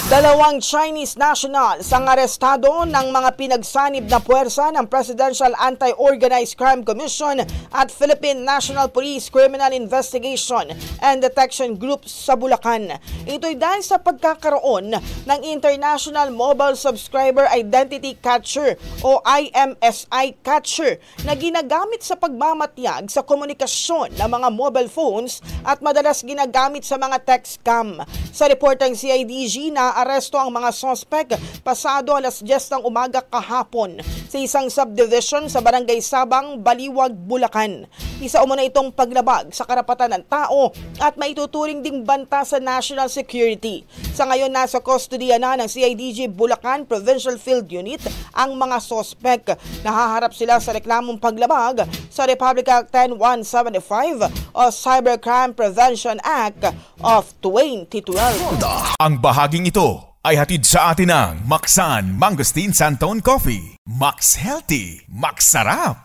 Dalawang Chinese nationals ang arestado ng mga pinagsanib na puwersa ng Presidential Anti-Organized Crime Commission at Philippine National Police Criminal Investigation and Detection Group sa Bulacan. Ito'y dahil sa pagkakaroon ng International Mobile Subscriber Identity Catcher o IMSI Catcher na ginagamit sa pagmamatyag sa komunikasyon ng mga mobile phones at madalas ginagamit sa mga text scam. Sa report ng CIDG na aresto ang mga sospek pasado alas 10 ng umaga kahapon sa isang subdivision sa Barangay Sabang, Baliwag, Bulacan. Isa umano itong paglabag sa karapatan ng tao at maituturing ding banta sa national security. Sa ngayon nasa kustodiya na ng CIDG Bulacan Provincial Field Unit ang mga sospek. Nahaharap sila sa reklamong paglabag sa Republic Act 10175 o Cybercrime Prevention Act of 2012. Ang bahaging ito ay hatid sa atin ng Maxan Mangosteen Santon Coffee. Max Healthy, Max Sarap.